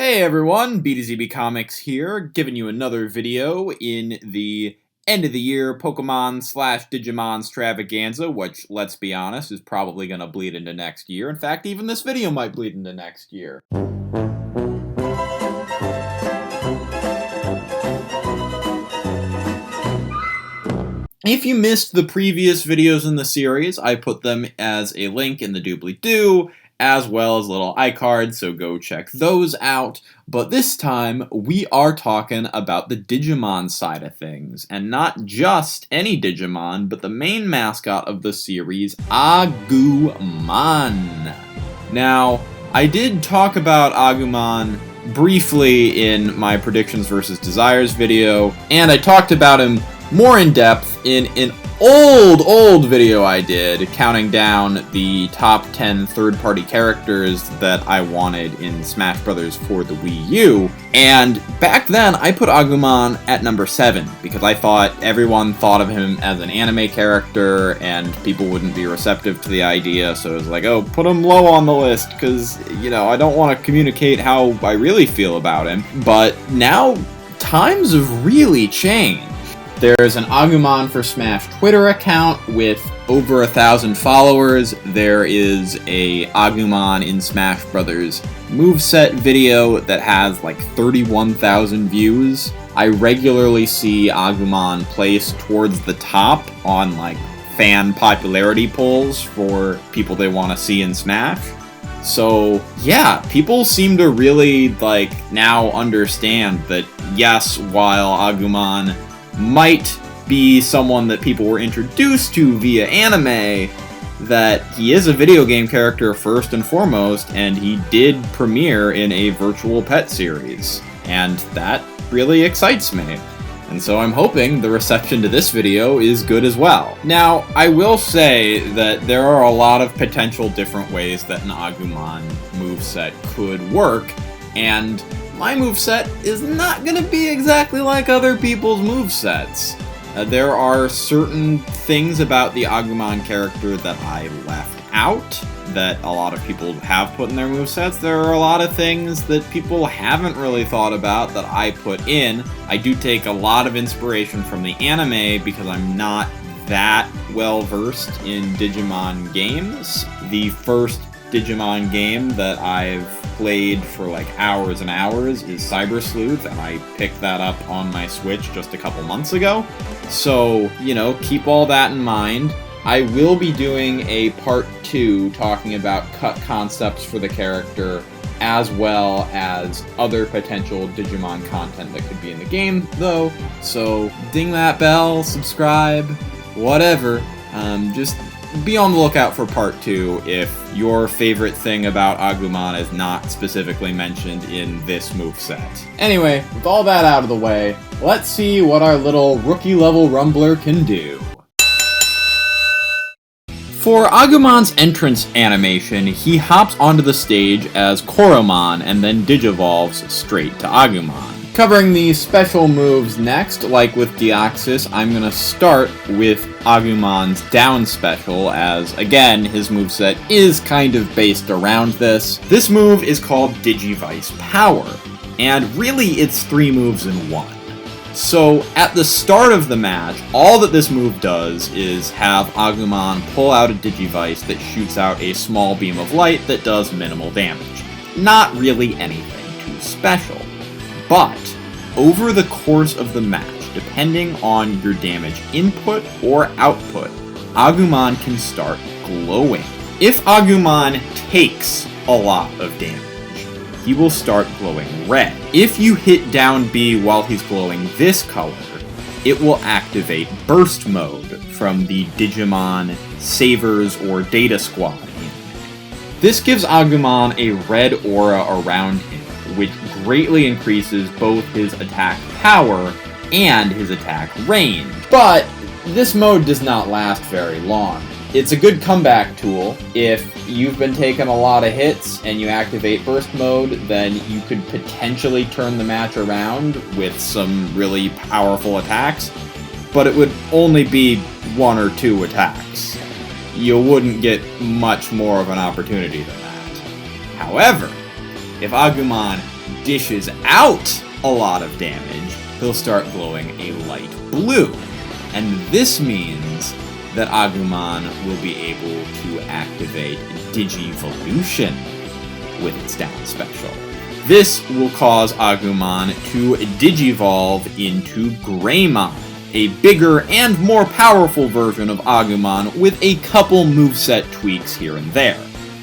Hey everyone, B2ZB Comics here, giving you another video in the end of the year Pokemon / Digimon extravaganza, which, let's be honest, is probably going to bleed into next year. In fact, even this video might bleed into next year. If you missed the previous videos in the series, I put them as a link in the doobly-doo, as well as little iCards, so go check those out. But this time, we are talking about the Digimon side of things, and not just any Digimon, but the main mascot of the series, Agumon. Now, I did talk about Agumon briefly in my Predictions vs. Desires video, and I talked about him more in depth in an old video I did, counting down the top 10 third-party characters that I wanted in Smash Bros. For the Wii U. And back then, I put Agumon at number 7, because I thought everyone thought of him as an anime character, and people wouldn't be receptive to the idea, so I was like, oh, put him low on the list, because, you know, I don't want to communicate how I really feel about him. But now, times have really changed. There's an Agumon for Smash Twitter account with over 1,000 followers. There is a Agumon in Smash Bros. MOVESET video that has like 31,000 views. I regularly see Agumon placed towards the top on like fan popularity polls for people they want to see in Smash. So yeah, people seem to really like now understand that yes, while Agumon might be someone that people were introduced to via anime, that he is a video game character first and foremost, and he did premiere in a virtual pet series, and that really excites me. And so I'm hoping the reception to this video is good as well. Now, I will say that there are a lot of potential different ways that an Agumon moveset could work, and my moveset is not going to be exactly like other people's movesets. There are certain things about the Agumon character that I left out that a lot of people have put in their movesets. There are a lot of things that people haven't really thought about that I put in. I do take a lot of inspiration from the anime because I'm not that well versed in Digimon games. The first Digimon game that I've played for like hours and hours is Cyber Sleuth, and I picked that up on my Switch just a couple months ago. So, you know, keep all that in mind. I will be doing a part 2 talking about cut concepts for the character, as well as other potential Digimon content that could be in the game, though. So, ding that bell, subscribe, whatever. Just be on the lookout for part 2 if your favorite thing about Agumon is not specifically mentioned in this moveset. Anyway, with all that out of the way, let's see what our little rookie-level Rumbler can do. For Agumon's entrance animation, he hops onto the stage as Koromon and then digivolves straight to Agumon. Covering the special moves next, like with Deoxys, I'm going to start with Agumon's down special, as, again, his moveset is kind of based around this. This move is called Digivice Power, and really it's 3 moves in 1. So, at the start of the match, all that this move does is have Agumon pull out a Digivice that shoots out a small beam of light that does minimal damage. Not really anything too special. But, over the course of the match, depending on your damage input or output, Agumon can start glowing. If Agumon takes a lot of damage, he will start glowing red. If you hit down B while he's glowing this color, it will activate Burst Mode from the Digimon Savers or Data Squad anime. This gives Agumon a red aura around him, which greatly increases both his attack power and his attack range. But this mode does not last very long. It's a good comeback tool. If you've been taking a lot of hits and you activate Burst Mode, then you could potentially turn the match around with some really powerful attacks, but it would only be 1 or 2 attacks. You wouldn't get much more of an opportunity than that. However, if Agumon dishes out a lot of damage, he'll start glowing a light blue. And this means that Agumon will be able to activate Digivolution with its down special. This will cause Agumon to Digivolve into Greymon, a bigger and more powerful version of Agumon with a couple moveset tweaks here and there.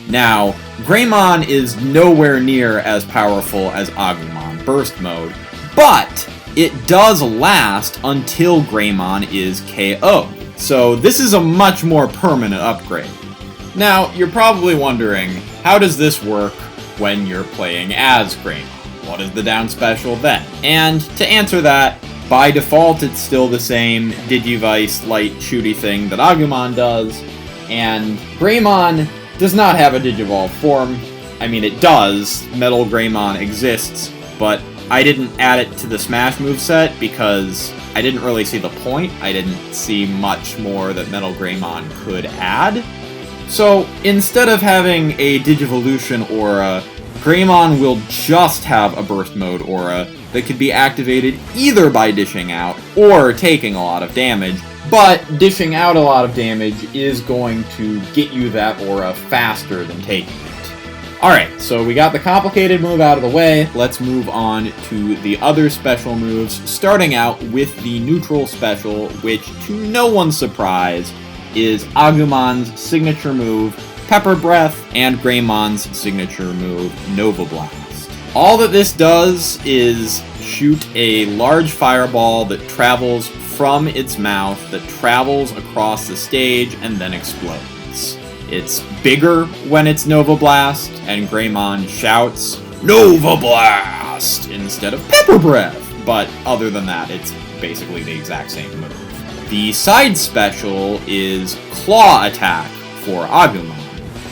Now, Greymon is nowhere near as powerful as Agumon Burst Mode, but it does last until Greymon is KO'd, so this is a much more permanent upgrade. Now, you're probably wondering, how does this work when you're playing as Greymon? What is the down special then? And to answer that, by default it's still the same Digivice light shooty thing that Agumon does, and Greymon does not have a Digivolve form. I mean, it does, Metal Greymon exists, but I didn't add it to the Smash moveset because I didn't really see the point. I didn't see much more that Metal Greymon could add. So, instead of having a Digivolution aura, Greymon will just have a Burst Mode aura that could be activated either by dishing out or taking a lot of damage, but dishing out a lot of damage is going to get you that aura faster than taking it. Alright, so we got the complicated move out of the way, let's move on to the other special moves, starting out with the neutral special, which, to no one's surprise, is Agumon's signature move, Pepper Breath, and Greymon's signature move, Nova Blast. All that this does is shoot a large fireball that travels from its mouth, that travels across the stage, and then explodes. It's bigger when it's Nova Blast, and Greymon shouts, Nova Blast! Instead of Pepper Breath, but other than that, it's basically the exact same move. The side special is Claw Attack for Agumon,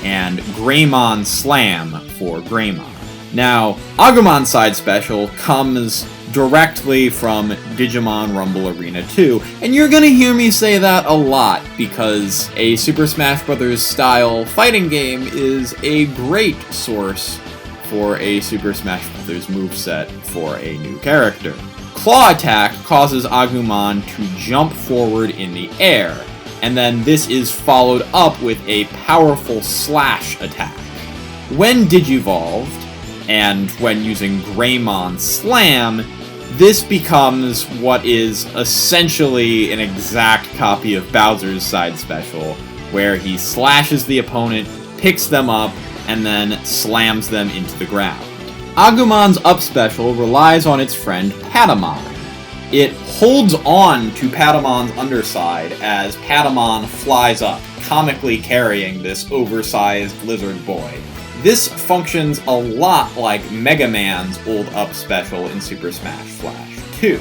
and Greymon Slam for Greymon. Now, Agumon's side special comes directly from Digimon Rumble Arena 2, and you're gonna hear me say that a lot, because a Super Smash Bros. Style fighting game is a great source for a Super Smash Bros. Moveset for a new character. Claw Attack causes Agumon to jump forward in the air, and then this is followed up with a powerful Slash attack. When Digivolved, and when using Greymon Slam, this becomes what is essentially an exact copy of Bowser's side special, where he slashes the opponent, picks them up, and then slams them into the ground. Agumon's up special relies on its friend Patamon. It holds on to Patamon's underside as Patamon flies up, comically carrying this oversized lizard boy. This functions a lot like Mega Man's old up special in Super Smash Flash 2.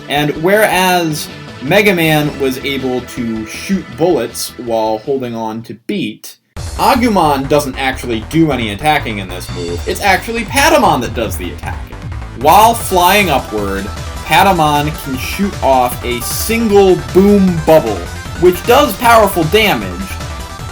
And whereas Mega Man was able to shoot bullets while holding on to beat, Agumon doesn't actually do any attacking in this move, it's actually Patamon that does the attacking. While flying upward, Patamon can shoot off a single boom bubble, which does powerful damage,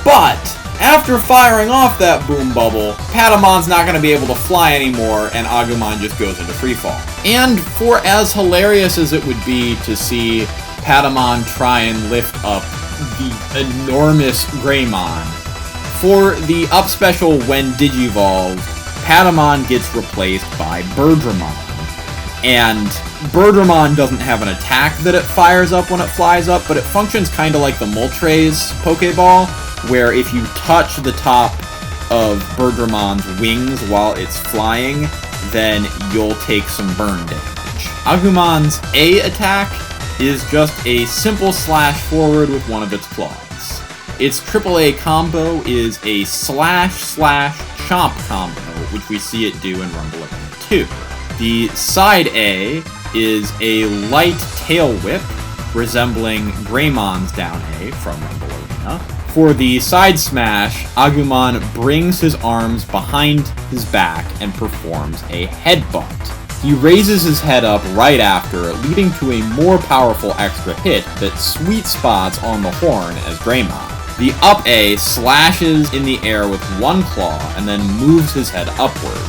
but after firing off that boom bubble, Patamon's not going to be able to fly anymore, and Agumon just goes into freefall. And for as hilarious as it would be to see Patamon try and lift up the enormous Greymon, for the up special when Digivolved, Patamon gets replaced by Birdramon. And Birdramon doesn't have an attack that it fires up when it flies up, but it functions kind of like the Moltres Pokeball, where if you touch the top of Birdramon's wings while it's flying, then you'll take some burn damage. Agumon's A attack is just a simple slash forward with one of its claws. Its AAA combo is a slash/chomp combo, which we see it do in Rumble Arena 2. The side A is a light tail whip, resembling Greymon's down A from Rumble Arena. For the side smash, Agumon brings his arms behind his back and performs a headbutt. He raises his head up right after, leading to a more powerful extra hit that sweet spots on the horn as Greymon. The up A slashes in the air with one claw and then moves his head upward.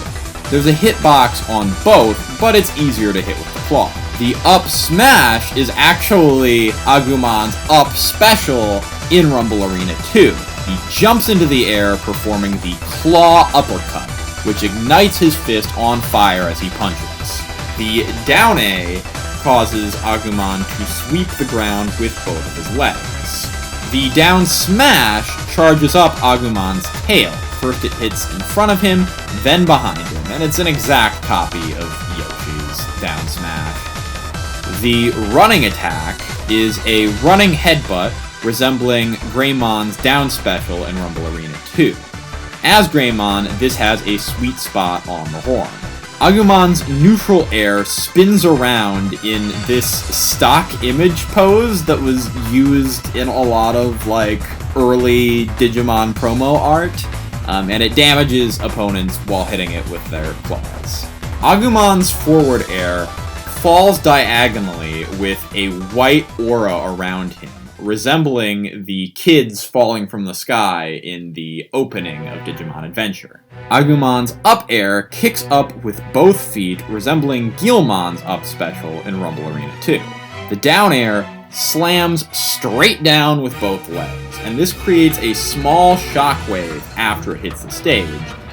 There's a hitbox on both, but it's easier to hit with the claw. The up smash is actually Agumon's up special in Rumble Arena 2. He jumps into the air performing the claw uppercut, which ignites his fist on fire as he punches. The down A causes Agumon to sweep the ground with both of his legs. The down smash charges up Agumon's tail. First it hits in front of him, then behind him, and it's an exact copy of Yoshi's down smash. The running attack is a running headbutt resembling Greymon's down special in Rumble Arena 2. As Greymon, this has a sweet spot on the horn. Agumon's neutral air spins around in this stock image pose that was used in a lot of early Digimon promo art, and it damages opponents while hitting it with their claws. Agumon's forward air falls diagonally with a white aura around him, resembling the kids falling from the sky in the opening of Digimon Adventure. Agumon's up air kicks up with both feet, resembling Guilmon's up special in Rumble Arena 2. The down air slams straight down with both legs, and this creates a small shockwave after it hits the stage,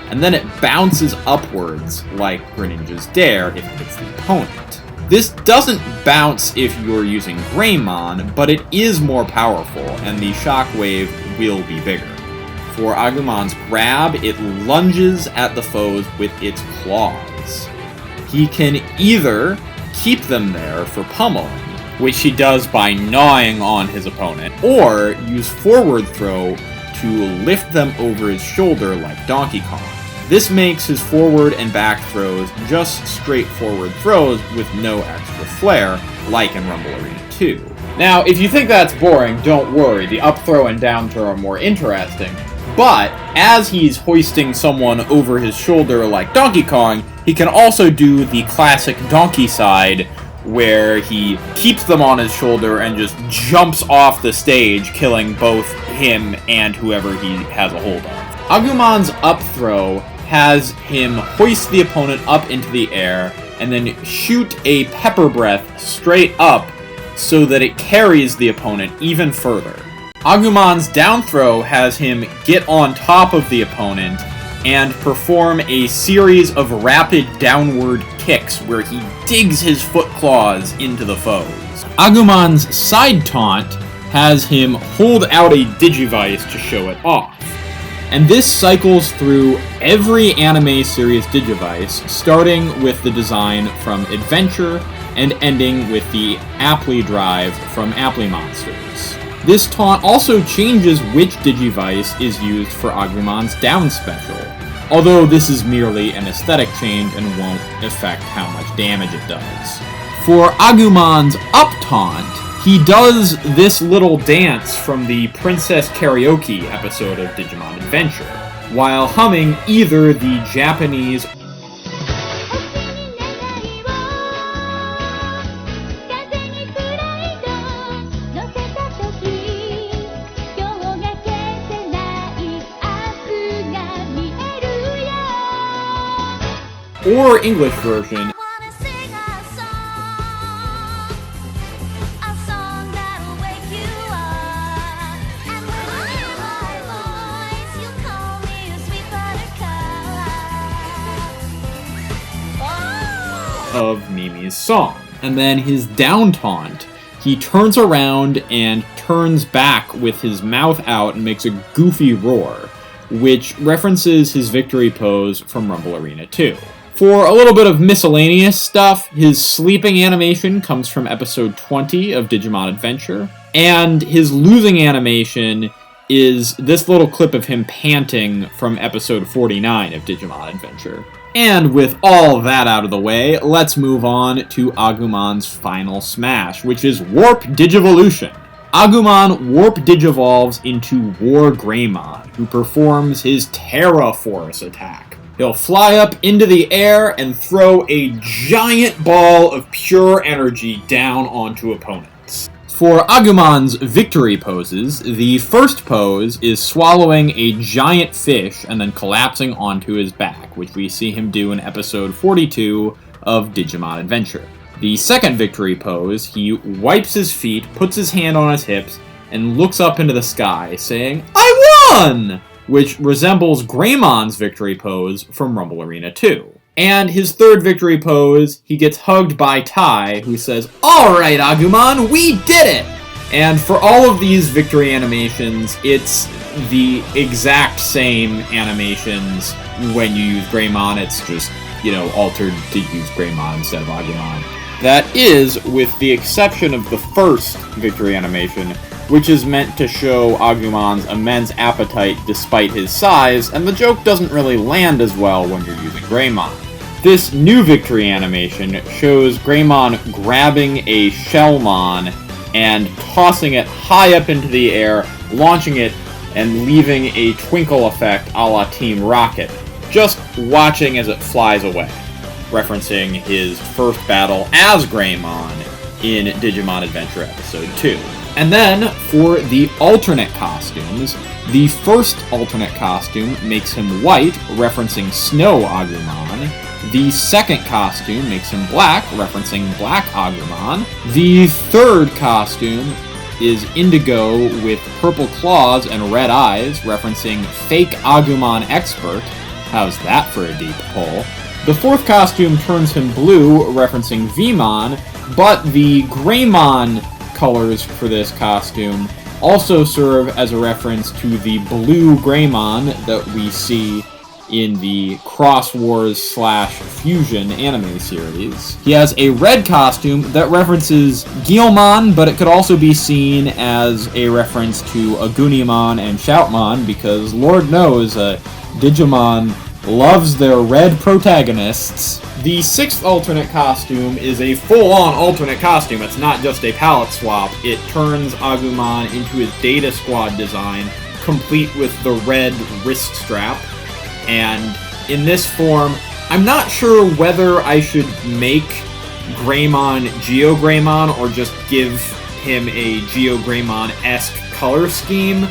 and then it bounces upwards like Greninja's Dare if it hits the opponent. This doesn't bounce if you're using Greymon, but it is more powerful, and the shockwave will be bigger. For Agumon's grab, it lunges at the foes with its claws. He can either keep them there for pummeling, which he does by gnawing on his opponent, or use forward throw to lift them over his shoulder like Donkey Kong. This makes his forward and back throws just straightforward throws with no extra flair, like in Rumble Arena 2. Now, if you think that's boring, don't worry, the up throw and down throw are more interesting, but as he's hoisting someone over his shoulder like Donkey Kong, he can also do the classic donkey side, where he keeps them on his shoulder and just jumps off the stage, killing both him and whoever he has a hold of. Agumon's up throw has him hoist the opponent up into the air and then shoot a pepper breath straight up so that it carries the opponent even further. Agumon's down throw has him get on top of the opponent and perform a series of rapid downward kicks where he digs his foot claws into the foes. Agumon's side taunt has him hold out a Digivice to show it off. And this cycles through every anime series Digivice, starting with the design from Adventure and ending with the Apply Drive from Apply Monsters. This taunt also changes which Digivice is used for Agumon's down special, although this is merely an aesthetic change and won't affect how much damage it does. For Agumon's up taunt, he does this little dance from the Princess Karaoke episode of Digimon Adventure, while humming either the Japanese or English version. Of Mimi's song. And then his down taunt, he turns around and turns back with his mouth out and makes a goofy roar, which references his victory pose from Rumble Arena 2. For a little bit of miscellaneous stuff, his sleeping animation comes from episode 20 of Digimon Adventure, and his losing animation is this little clip of him panting from episode 49 of Digimon Adventure. And with all that out of the way, let's move on to Agumon's final smash, which is Warp Digivolution. Agumon Warp Digivolves into War Greymon, who performs his Terra Force attack. He'll fly up into the air and throw a giant ball of pure energy down onto opponents. For Agumon's victory poses, the first pose is swallowing a giant fish and then collapsing onto his back, which we see him do in episode 42 of Digimon Adventure. The second victory pose, he wipes his feet, puts his hand on his hips, and looks up into the sky, saying, "I won!" which resembles Greymon's victory pose from Rumble Arena 2. And his third victory pose, he gets hugged by Tai, who says, "Alright, Agumon, we did it!" And for all of these victory animations, it's the exact same animations when you use Greymon. It's just, altered to use Greymon instead of Agumon. That is, with the exception of the first victory animation, which is meant to show Agumon's immense appetite despite his size, and the joke doesn't really land as well when you're using Greymon. This new victory animation shows Greymon grabbing a Shellmon and tossing it high up into the air, launching it, and leaving a twinkle effect a la Team Rocket, just watching as it flies away, referencing his first battle as Greymon in Digimon Adventure Episode 2. And then, for the alternate costumes, the first alternate costume makes him white, referencing Snow Agumon. The second costume makes him black, referencing Black Agumon. The third costume is indigo with purple claws and red eyes, referencing Fake Agumon Expert. How's that for a deep pull? The fourth costume turns him blue, referencing Vmon, but the Greymon colors for this costume also serve as a reference to the blue Greymon that we see in the Cross Wars / Fusion anime series. He has a red costume that references Guilmon, but it could also be seen as a reference to Agunimon and Shoutmon, because Lord knows Digimon loves their red protagonists. The sixth alternate costume is a full-on alternate costume. It's not just a palette swap. It turns Agumon into his Data Squad design, complete with the red wrist strap. And in this form, I'm not sure whether I should make Greymon Geo Greymon or just give him a Geo Greymon-esque color scheme,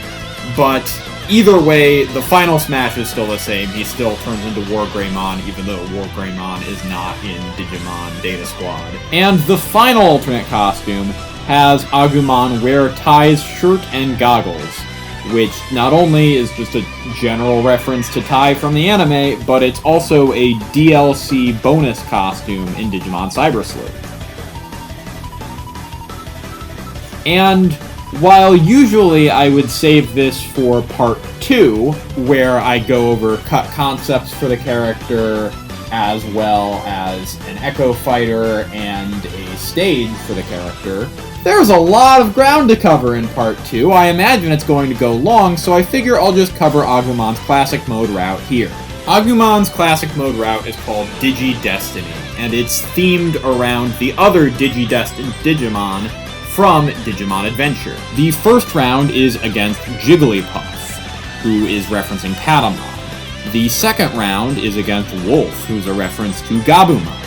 but either way, the final smash is still the same. He still turns into War Greymon, even though War Greymon is not in Digimon Data Squad. And the final alternate costume has Agumon wear Tai's shirt and goggles, which not only is just a general reference to Tai from the anime, but it's also a DLC bonus costume in Digimon Cyber Sleuth. And while usually I would save this for part 2, where I go over cut concepts for the character, as well as an Echo Fighter and a stage for the character, there's a lot of ground to cover in part 2. I imagine it's going to go long, so I figure I'll just cover Agumon's classic mode route here. Agumon's classic mode route is called Digi-Destiny, and it's themed around the other Digi-Destined Digimon from Digimon Adventure. The first round is against Jigglypuff, who is referencing Patamon. The second round is against Wolf, who's a reference to Gabumon.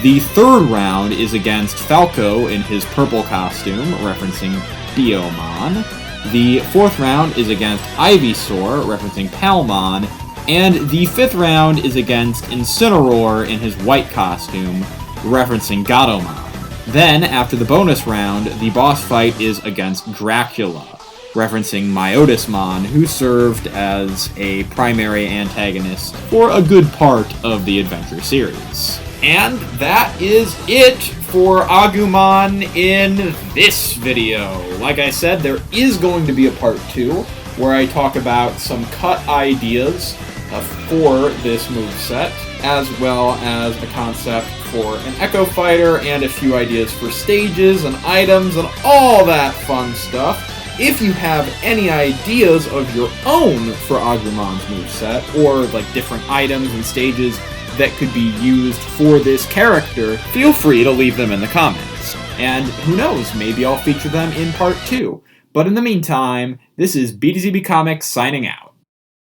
The third round is against Falco in his purple costume, referencing Biyomon. The fourth round is against Ivysaur, referencing Palmon. And the fifth round is against Incineroar in his white costume, referencing Gatomon. Then, after the bonus round, the boss fight is against Dracula, referencing Myotismon, who served as a primary antagonist for a good part of the Adventure series. And that is it for Agumon in this video. Like I said, there is going to be a part 2, where I talk about some cut ideas for this moveset, as well as a concept for an Echo Fighter, and a few ideas for stages and items and all that fun stuff. If you have any ideas of your own for Agumon's moveset, or like different items and stages that could be used for this character, feel free to leave them in the comments. And who knows, maybe I'll feature them in part 2. But in the meantime, this is BTZB Comics signing out.